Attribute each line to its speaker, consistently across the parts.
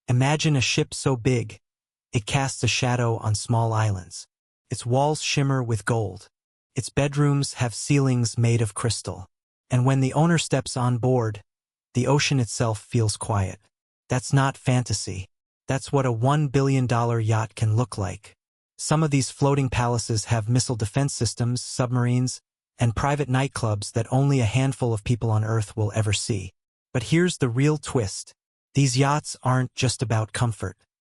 Speaker 1: Imagine a ship so big, it casts a shadow on small islands. Its walls shimmer with gold. Its bedrooms have ceilings made of crystal. And when the owner steps on board, the ocean itself feels quiet. That's not fantasy. That's what a $1 billion yacht can look like. Some of these floating palaces have missile defense systems, submarines, and private nightclubs that only a handful of people on Earth will ever see. But here's the real twist. These yachts aren't just about comfort.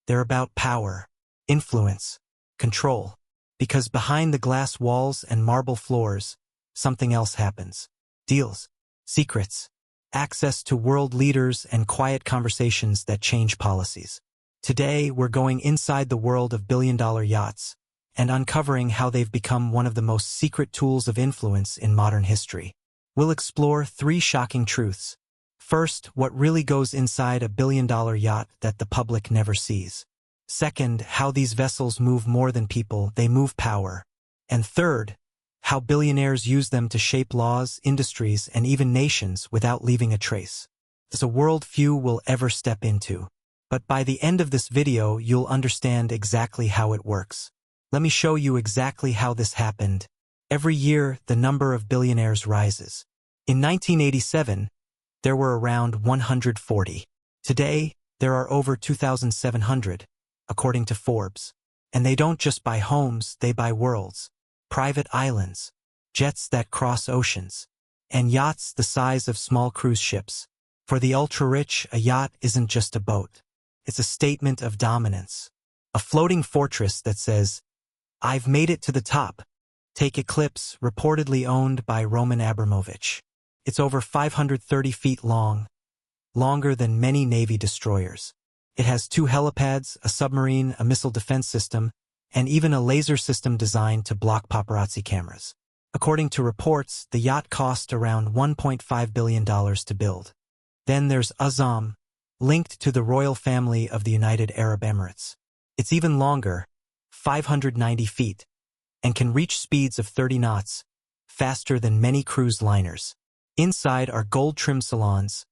Speaker 1: They're about power, influence, control. Because behind the glass walls and marble floors, something else happens. Deals, secrets, access to world leaders, and quiet conversations that change policies. Today, we're going inside the world of billion-dollar yachts and uncovering how they've become one of the most secret tools of influence in modern history. We'll explore 3 shocking truths. First, what really goes inside a billion-dollar yacht that the public never sees. Second, how these vessels move more than people, they move power. And third, how billionaires use them to shape laws, industries, and even nations without leaving a trace. It's a world few will ever step into. But by the end of this video, you'll understand exactly how it works. Let me show you exactly how this happened. Every year, the number of billionaires rises. In 1987, there were around 140. Today, there are over 2,700, according to Forbes. And they don't just buy homes, they buy worlds, private islands, jets that cross oceans, and yachts the size of small cruise ships. For the ultra-rich, a yacht isn't just a boat. It's a statement of dominance. A floating fortress that says, "I've made it to the top." Take Eclipse, reportedly owned by Roman Abramovich. It's over 530 feet long, longer than many Navy destroyers. It has 2 helipads, a submarine, a missile defense system, and even a laser system designed to block paparazzi cameras. According to reports, the yacht cost around $1.5 billion to build. Then there's Azzam, linked to the royal family of the United Arab Emirates. It's even longer, 590 feet, and can reach speeds of 30 knots, faster than many cruise liners. Inside are gold-trimmed salons,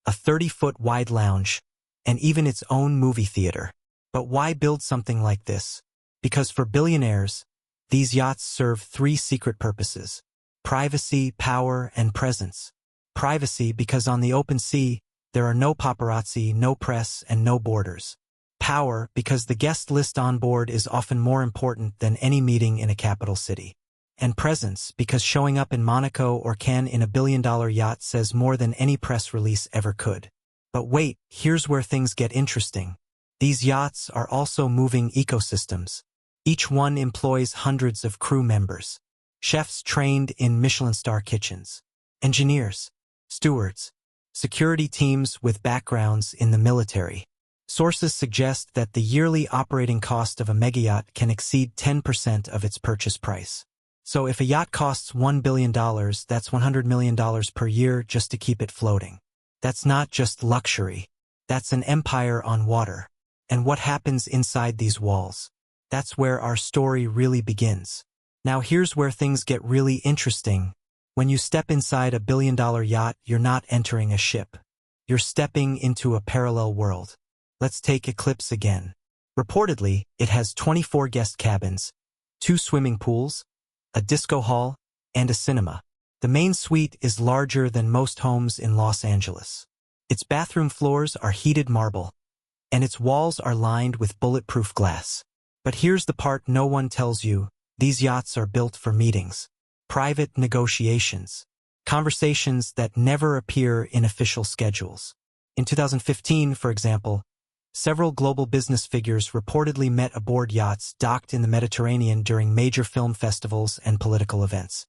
Speaker 1: a 30-foot wide lounge, and even its own movie theater. But why build something like this? Because for billionaires, these yachts serve 3 secret purposes: privacy, power, and presence. Privacy because on the open sea, there are no paparazzi, no press, and no borders. Power because the guest list on board is often more important than any meeting in a capital city. And presence because showing up in Monaco or Cannes in a billion-dollar yacht says more than any press release ever could. But wait, here's where things get interesting. These yachts are also moving ecosystems. Each one employs hundreds of crew members, chefs trained in Michelin-star kitchens, engineers, stewards, security teams with backgrounds in the military. Sources suggest that the yearly operating cost of a mega-yacht can exceed 10% of its purchase price. So if a yacht costs $1 billion, that's $100 million per year just to keep it floating. That's not just luxury. That's an empire on water. And what happens inside these walls? That's where our story really begins. Now here's where things get really interesting. When you step inside a billion-dollar yacht, you're not entering a ship. You're stepping into a parallel world. Let's take Eclipse again. Reportedly, it has 24 guest cabins, 2 swimming pools, a disco hall, and a cinema. The main suite is larger than most homes in Los Angeles. Its bathroom floors are heated marble, and its walls are lined with bulletproof glass. But here's the part no one tells you. These yachts are built for meetings, private negotiations, conversations that never appear in official schedules. In 2015, for example, several global business figures reportedly met aboard yachts docked in the Mediterranean during major film festivals and political events.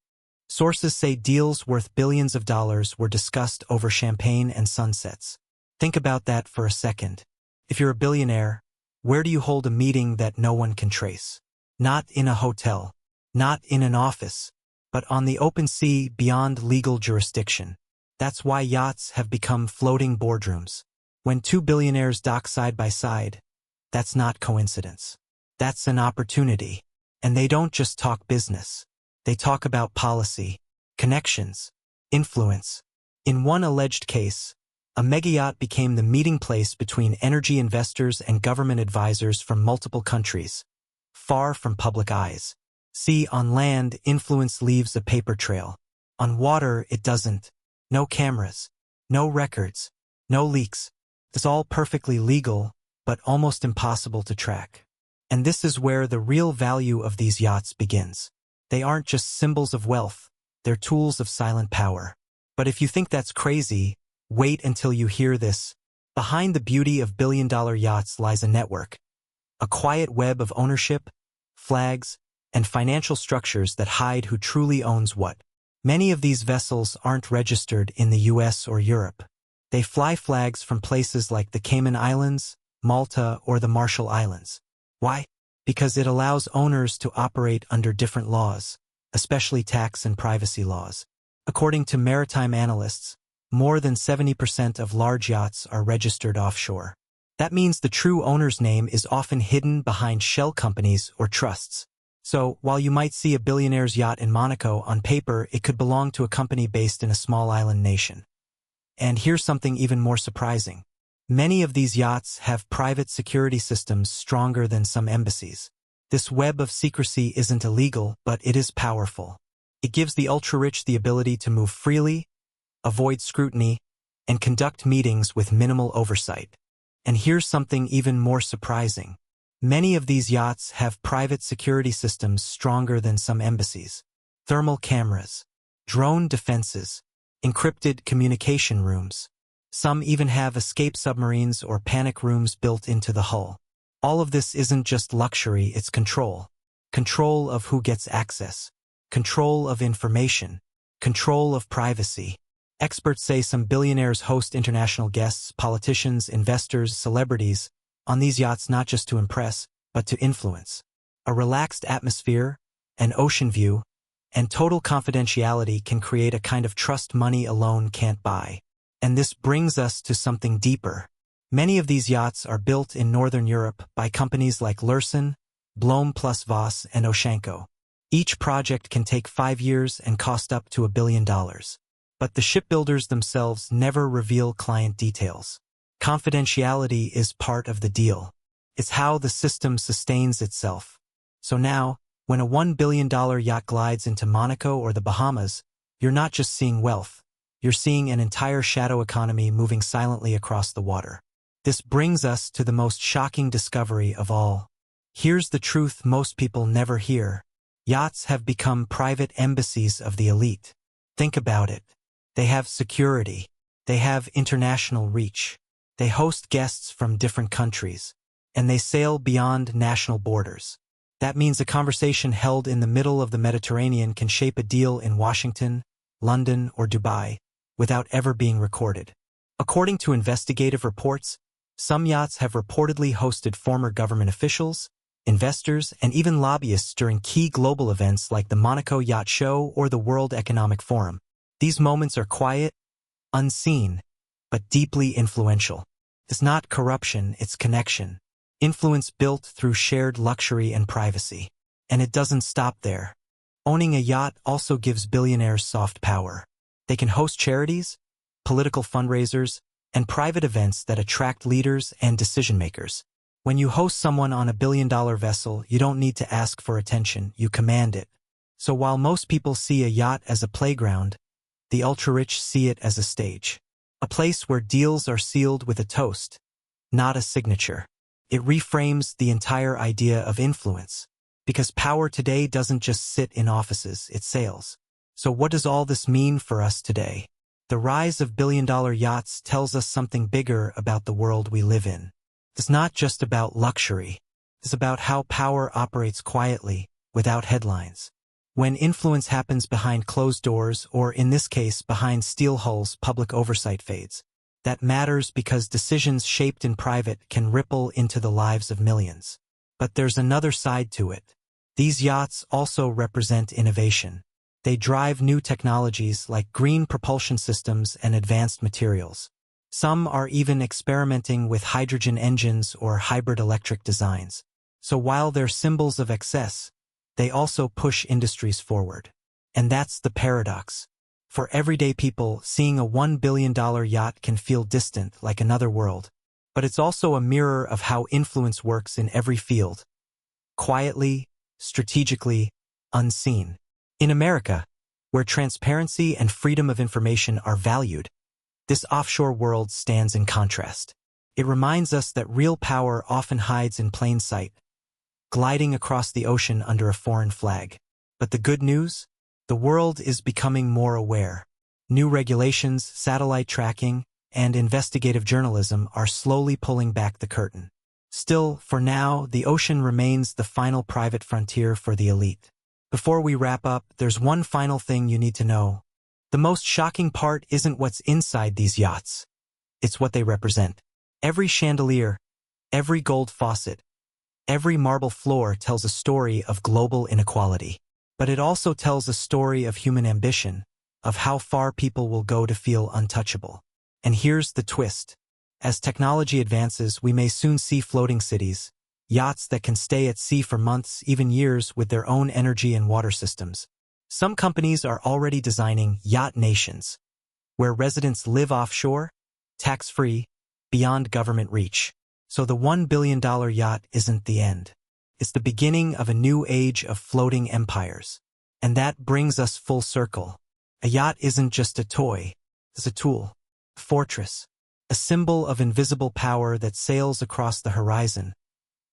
Speaker 1: Sources say deals worth billions of dollars were discussed over champagne and sunsets. Think about that for a second. If you're a billionaire, where do you hold a meeting that no one can trace? Not in a hotel, not in an office, but on the open sea beyond legal jurisdiction. That's why yachts have become floating boardrooms. When 2 billionaires dock side by side, that's not coincidence. That's an opportunity. And they don't just talk business. They talk about policy, connections, influence. In one alleged case, A mega-yacht became the meeting place between energy investors and government advisors from multiple countries, far from public eyes. See, on land, influence leaves a paper trail. On water, it doesn't. No cameras, no records, no leaks. It's all perfectly legal, but almost impossible to track. And this is where the real value of these yachts begins. They aren't just symbols of wealth, they're tools of silent power. But if you think that's crazy, wait until you hear this. Behind the beauty of billion-dollar yachts lies a network, a quiet web of ownership, flags, and financial structures that hide who truly owns what. Many of these vessels aren't registered in the US or Europe. They fly flags from places like the Cayman Islands, Malta, or the Marshall Islands. Why? Because it allows owners to operate under different laws, especially tax and privacy laws. According to maritime analysts, more than 70% of large yachts are registered offshore. That means the true owner's name is often hidden behind shell companies or trusts. So, while you might see a billionaire's yacht in Monaco, on paper it could belong to a company based in a small island nation. And here's something even more surprising. Many of these yachts have private security systems stronger than some embassies. This web of secrecy isn't illegal, but it is powerful. It gives the ultra-rich the ability to move freely, avoid scrutiny, and conduct meetings with minimal oversight. And here's something even more surprising. Many of these yachts have private security systems stronger than some embassies. Thermal cameras, drone defenses, encrypted communication rooms. Some even have escape submarines or panic rooms built into the hull. All of this isn't just luxury, it's control. Control of who gets access. Control of information. Control of privacy. Experts say some billionaires host international guests, politicians, investors, celebrities, on these yachts not just to impress, but to influence. A relaxed atmosphere, an ocean view, and total confidentiality can create a kind of trust money alone can't buy. And this brings us to something deeper. Many of these yachts are built in Northern Europe by companies like Lürssen, Blohm plus Voss, and Oshanko. Each project can take 5 years and cost up to $1 billion. But the shipbuilders themselves never reveal client details. Confidentiality is part of the deal. It's how the system sustains itself. So now, when a $1 billion yacht glides into Monaco or the Bahamas, you're not just seeing wealth. You're seeing an entire shadow economy moving silently across the water. This brings us to the most shocking discovery of all. Here's the truth most people never hear. Yachts have become private embassies of the elite. Think about it. They have security. They have international reach. They host guests from different countries. And they sail beyond national borders. That means a conversation held in the middle of the Mediterranean can shape a deal in Washington, London, or Dubai, without ever being recorded. According to investigative reports, some yachts have reportedly hosted former government officials, investors, and even lobbyists during key global events like the Monaco Yacht Show or the World Economic Forum. These moments are quiet, unseen, but deeply influential. It's not corruption, it's connection. Influence built through shared luxury and privacy. And it doesn't stop there. Owning a yacht also gives billionaires soft power. They can host charities, political fundraisers, and private events that attract leaders and decision-makers. When you host someone on a billion-dollar vessel, you don't need to ask for attention, you command it. So while most people see a yacht as a playground, the ultra-rich see it as a stage. A place where deals are sealed with a toast, not a signature. It reframes the entire idea of influence. Because power today doesn't just sit in offices, it sails. So what does all this mean for us today? The rise of billion-dollar yachts tells us something bigger about the world we live in. It's not just about luxury. It's about how power operates quietly, without headlines. When influence happens behind closed doors, or in this case behind steel hulls, public oversight fades. That matters because decisions shaped in private can ripple into the lives of millions. But there's another side to it. These yachts also represent innovation. They drive new technologies like green propulsion systems and advanced materials. Some are even experimenting with hydrogen engines or hybrid electric designs. So while they're symbols of excess, they also push industries forward. And that's the paradox. For everyday people, seeing a $1 billion yacht can feel distant, like another world. But it's also a mirror of how influence works in every field. Quietly, strategically, unseen. In America, where transparency and freedom of information are valued, this offshore world stands in contrast. It reminds us that real power often hides in plain sight, gliding across the ocean under a foreign flag. But the good news? The world is becoming more aware. New regulations, satellite tracking, and investigative journalism are slowly pulling back the curtain. Still, for now, the ocean remains the final private frontier for the elite. Before we wrap up, there's one final thing you need to know. The most shocking part isn't what's inside these yachts. It's what they represent. Every chandelier, every gold faucet, every marble floor tells a story of global inequality. But it also tells a story of human ambition, of how far people will go to feel untouchable. And here's the twist. As technology advances, we may soon see floating cities, yachts that can stay at sea for months, even years, with their own energy and water systems. Some companies are already designing yacht nations, where residents live offshore, tax-free, beyond government reach. So the $1 billion yacht isn't the end. It's the beginning of a new age of floating empires. And that brings us full circle. A yacht isn't just a toy. It's a tool, a fortress, a symbol of invisible power that sails across the horizon,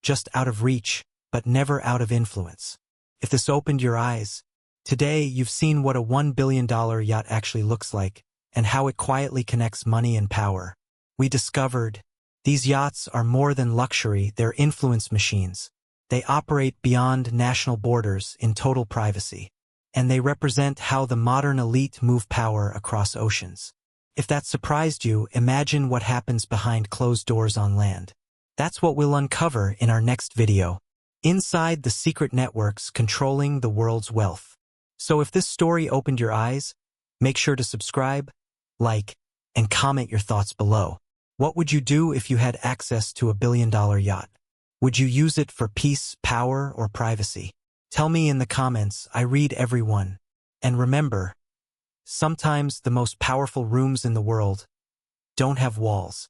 Speaker 1: just out of reach, but never out of influence. If this opened your eyes, today you've seen what a $1 billion yacht actually looks like, and how it quietly connects money and power. We discovered these yachts are more than luxury, they're influence machines. They operate beyond national borders in total privacy. And they represent how the modern elite move power across oceans. If that surprised you, imagine what happens behind closed doors on land. That's what we'll uncover in our next video. Inside the secret networks controlling the world's wealth. So if this story opened your eyes, make sure to subscribe, like, and comment your thoughts below. What would you do if you had access to a $1 billion yacht? Would you use it for peace, power, or privacy? Tell me in the comments. I read every one. And remember, sometimes the most powerful rooms in the world don't have walls.